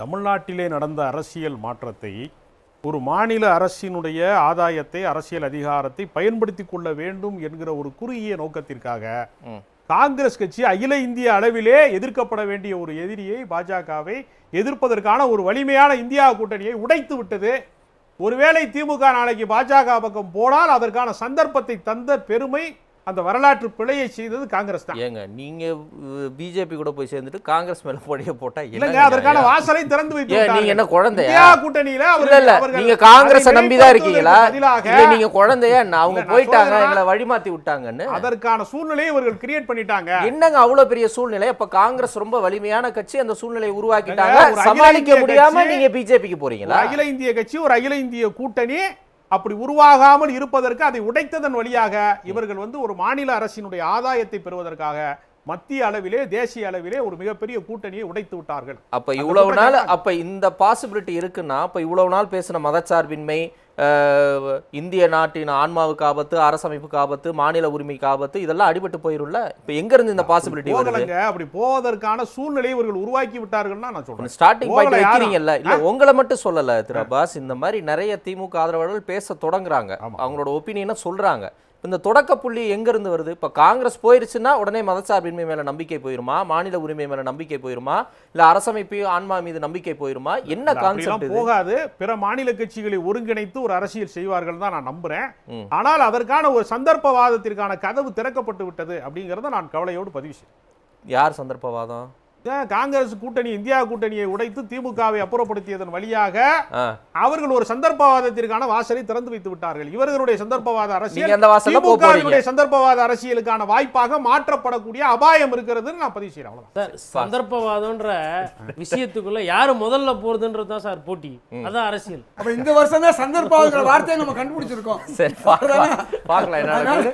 தமிழ்நாட்டிலே நடந்த அரசியல் மாற்றத்தை ஒரு மாநில அரசினுடைய ஆதாயத்தை, அரசியல் அதிகாரத்தை பயன்படுத்தி கொள்ள வேண்டும் என்கிற ஒரு குறுகிய நோக்கத்திற்காக காங்கிரஸ் கட்சி அகில இந்திய அளவிலே எதிர்க்கப்பட வேண்டிய ஒரு எதிரியை, பாஜகவை எதிர்ப்பதற்கான ஒரு வலிமையான இந்தியா கூட்டணியை உடைத்து விட்டது. ஒருவேளை திமுக நாளைக்கு பாஜக பக்கம் போனால் அதற்கான சந்தர்ப்பத்தை தந்த பெருமை, அந்த வரலாற்று பிழையை செய்தது காங்கிரஸ் தான். ஏங்க நீங்க பிஜேபி கூட போய் சேர்ந்துட்டு காங்கிரஸ் மேல போடிய போட்டா இல்லங்க, அதற்கான வாசலை திறந்து வைத்து விட்டாங்க. நீங்க என்ன குழந்தையா? இந்தியா கூட்டணியில அவர்கள் நீங்க காங்கிரஸை நம்பி தான் இருக்கீங்களா? இல்ல நீங்க குழந்தையா? அவங்க போயிட்டாங்க, எங்களை வழிமாத்தி விட்டாங்கன்னு அதற்கான சூழ்நிலையை இவர்கள் கிரியேட் பண்ணிட்டாங்க. என்னங்க அவ்வளவு பெரிய சூழ்நிலை? அப்ப காங்கிரஸ் ரொம்ப வலிமையான கட்சி, அந்த சூழ்நிலையை உருவாக்கிட்டாங்க. சமாளிக்க முடியாம நீங்க பிஜேபிக்கு போறீங்களா? அகில இந்திய கட்சி, ஒரு அகில இந்திய கூட்டணி அப்படி உருவாகாமல் இருப்பதற்கு, அதை உடைத்ததன் வழியாக இவர்கள் ஒரு மாநில அரசினுடைய ஆதாயத்தை பெறுவதற்காக மத்திய அளவிலே, தேசிய அளவிலே ஒரு மிகப்பெரிய கூட்டணியை உடைத்து விட்டார்கள். அப்ப இவ்வளவு நாள், அப்ப இந்த பாசிபிலிட்டி இருக்குன்னா, அப்ப இவ்வளவு நாள் பேசின மதச்சார்பின்மை, இந்திய நாட்டின் ஆன்மாவுக்கு ஆபத்து, அரசமைப்புக்கு ஆபத்து, மாநில உரிமைக்கு ஆபத்து, இதெல்லாம் அடிபட்டு போயிரும்ல. இப்ப எங்க இருந்து இந்த பாசிபிலிட்டி வருது? அப்படி போவதற்கான சூழ்நிலையை இவர்கள் உருவாக்கி விட்டார்கள்னா நான் சொல்றேன். ஸ்டார்டிங் பாயிண்ட் வைக்கிறீங்கல்ல, இல்ல உங்களை மட்டும் சொல்லல திரு அப்பாஸ், இந்த மாதிரி நிறைய திமுக ஆதரவாளர்கள் பேச தொடங்குறாங்க, அவங்களோட ஒப்பீனியனை சொல்றாங்க. இந்த தொடக்க புள்ளி எங்க இருந்து வருது? இப்ப காங்கிரஸ் போயிருச்சுன்னா உடனே மதச்சார்பின்மை மேல நம்பிக்கை போயிருமா? மாநில உரிமை மேல நம்பிக்கை போயிருமா? இல்ல அரசமைப்பு, ஆன்மா மீது நம்பிக்கை போயிருமா? என்ன கான்செப்ட்? போகாது. பிற மாநில கட்சிகளை ஒருங்கிணைத்து ஒரு அரசியல் செய்வார்கள் தான் நான் நம்புறேன். ஆனால் அதற்கான ஒரு சந்தர்ப்பவாதத்திற்கான கதவு திறக்கப்பட்டு விட்டது அப்படிங்கறத நான் கவலையோடு பதிவு செய்றேன். யார் சந்தர்ப்பவாதம்? காங்கிரஸ் கூட்டணி இந்தியா கூட்டணியை உடைத்து திமுகவை அப்புறப்படுத்தியதன் வழியாக அவர்கள் ஒரு சந்தர்ப்பவாதத்திற்கான வாசலை திறந்து வைத்து விட்டார்கள். இவர்களுடைய சந்தர்ப்பவாத அரசியல் திமுகவினுடைய சந்தர்ப்பவாத அரசியலுக்கான வாய்ப்பாக மாற்றப்படக்கூடிய அபாயம் இருக்கிறது நான் பதிவு செய்யறேன். அவ்வளவுதான். சந்தர்ப்பவாதம்ன்ற விஷயத்துக்குள்ள யாரு முதல்ல போறதுன்றது தான் சார் போட்டி. அதான் அரசியல். அப்ப இந்த வருஷம் தான் சந்தர்ப்பவாத வார்த்தையை நம்ம கண்டுபிடிச்சிருக்கோம். சரி, பார்க்கலாம் என்ன